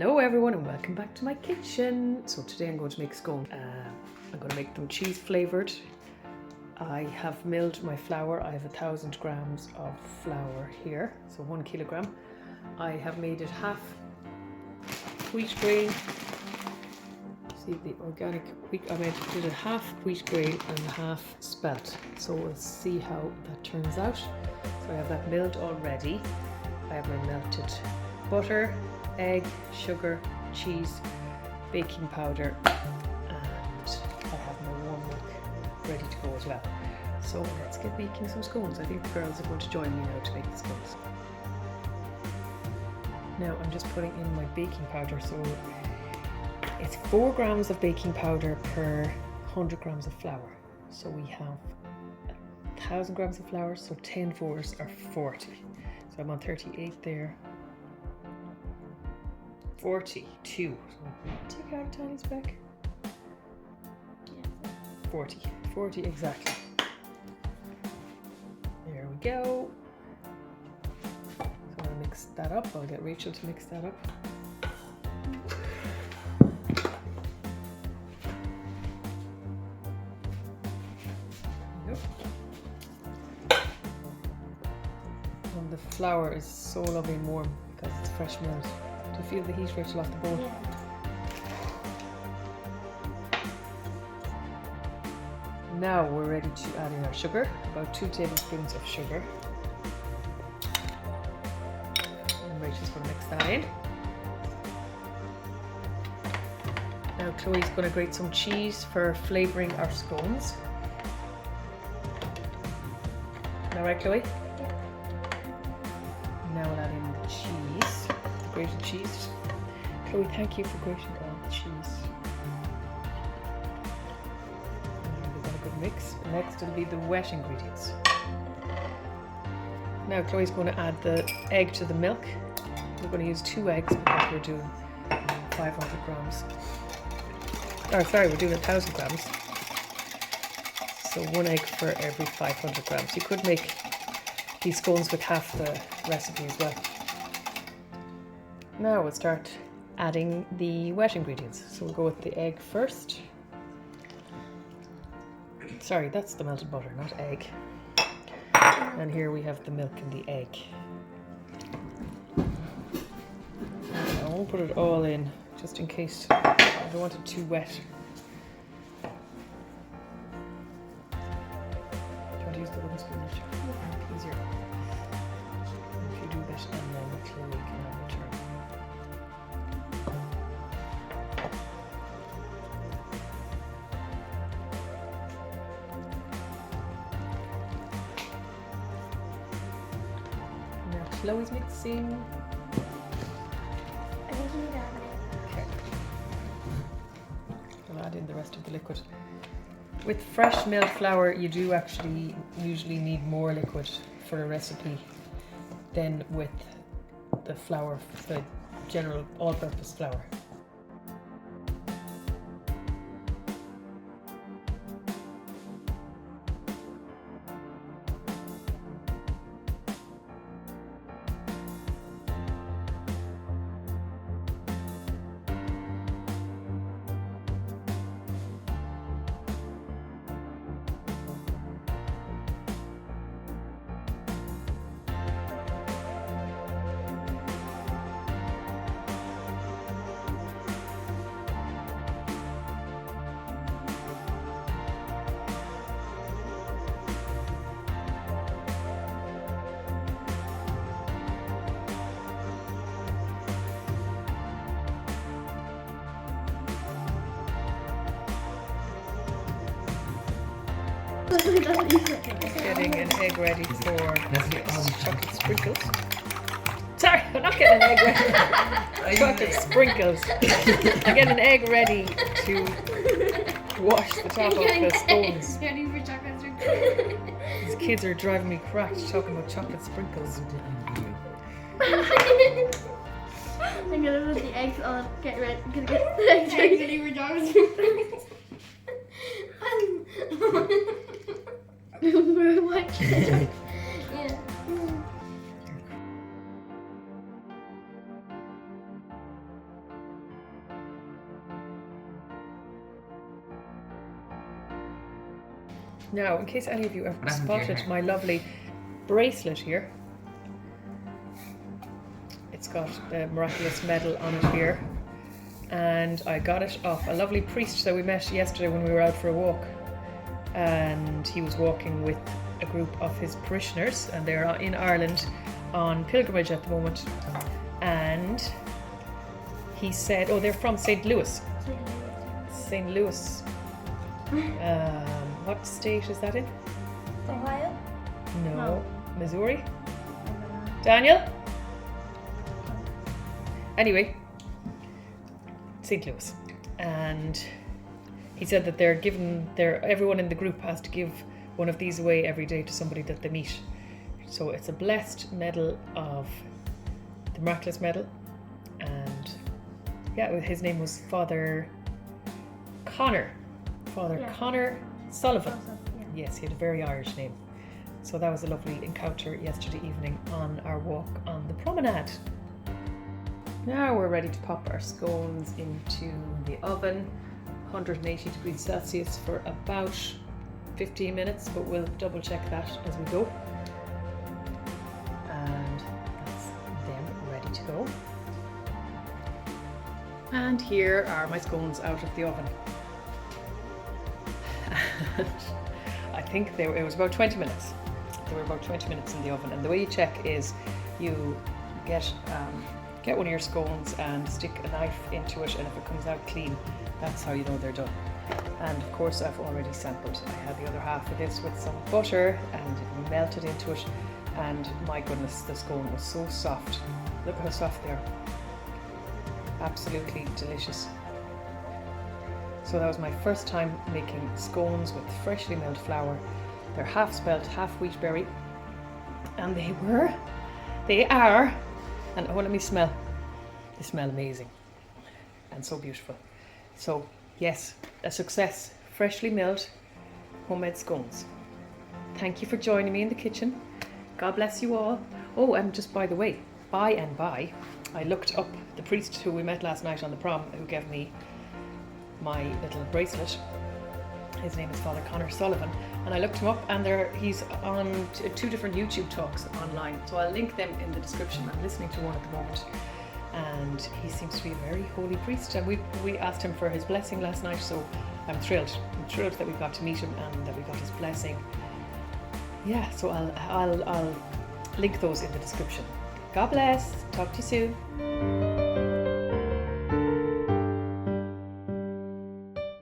Hello everyone and welcome back to my kitchen. So today I'm going to make scones. I'm going to make them cheese flavoured. I have milled my flour. I have 1,000 grams of flour here, so 1 kilogram. I have made it half wheat grain. See the organic wheat, I did it half wheat grain and half spelt. So we'll see how that turns out. So I have that milled already. I have my melted butter, egg, sugar, cheese, baking powder, and I have my warm milk ready to go as well. So let's get making some scones. I think the girls are going to join me now to make the scones. Now I'm just putting in my baking powder. So it's 4 grams of baking powder per 100 grams of flour. So we have 1,000 grams of flour, so 10 fours are 40. So I'm on 38 there. 42. So take out a tiny speck. 40 exactly. There we go. So I'll mix that up. I'll get Rachel to mix that up. And the flour is so lovely and warm because it's fresh milled. Do you feel the heat, Rachel, off the bowl? Yeah. Now we're ready to add in our sugar, about 2 tablespoons of sugar. And Rachel's going to mix that in. Now Chloe's going to grate some cheese for flavouring our scones. All right, Chloe? Yeah. Now we'll add in the cheese, the grated cheese. Chloe, thank you for grating all the cheese. Mix. Next it'll be the wet ingredients. Now Chloe's going to add the egg to the milk. We're going to use 2 eggs because we're doing 500 grams. Oh, sorry, we're doing 1,000 grams. So 1 egg for every 500 grams. You could make these scones with half the recipe as well. Now we'll start adding the wet ingredients. So we'll go with the egg first. Sorry, that's the melted butter, not egg. And here we have the milk and the egg. I won't put it all in, just in case I don't want it too wet. Do you want to use the wooden spoon? Easier. If you do this and then Chloe can have a turn. Chloe's mixing. I think you need to add it. Okay. I'll add in the rest of the liquid. With fresh milled flour, you do actually usually need more liquid for a recipe than with the flour, the general all-purpose flour. Getting an egg ready for chocolate sprinkles. Sorry, I'm not getting an egg ready. Chocolate sprinkles. I'm getting an egg ready to wash the top of the scones. Ready for chocolate sprinkles. These kids are driving me cracked talking about chocolate sprinkles. I'm gonna put the eggs on. Get ready. I'm gonna get the eggs ready for chocolate sprinkles. We're watching. Yeah. Now, in case any of you have What happened to your spotted hair? my lovely bracelet here, it's got the miraculous medal on it here, and I got it off a lovely priest that we met yesterday when we were out for a walk, and he was walking with a group of his parishioners, and they're in Ireland on pilgrimage at the moment, and he said, oh, they're from St. Louis. St. Louis. What state is that in? Ohio? No. Missouri? Daniel? Anyway, St. Louis. And he said that everyone in the group has to give one of these away every day to somebody that they meet. So it's a blessed medal of the miraculous medal. And yeah, his name was Father Connor. Connor Sullivan. Yes, he had a very Irish name. So that was a lovely encounter yesterday evening on our walk on the promenade. Now we're ready to pop our scones into the oven, 180 degrees Celsius for about 15 minutes, but we'll double check that as we go. And that's them ready to go. And here are my scones out of the oven. I think it was about 20 minutes. They were about 20 minutes in the oven, and the way you check is you get one of your scones and stick a knife into it, and if it comes out clean, that's how you know they're done. And of course I've already sampled. I had the other half of this with some butter and it melted into it, and my goodness, the scone was so soft. Look how soft they are. Absolutely delicious. So that was my first time making scones with freshly milled flour. They're half spelt, half wheat berry, and they are, and oh, let me smell. They smell amazing and so beautiful. So yes, a success. Freshly milled homemade scones. Thank you for joining me in the kitchen. God bless you all. Oh, and just by the way, I looked up the priest who we met last night on the prom, who gave me my little bracelet. His name is Father Connor Sullivan, and I looked him up, and he's on two different YouTube talks online, so I'll link them in the description. I'm listening to one at the moment, and he seems to be a very holy priest, and we asked him for his blessing last night, so I'm thrilled that we got to meet him and that we got his blessing. Yeah, so I'll link those in the description. God bless. Talk to you soon.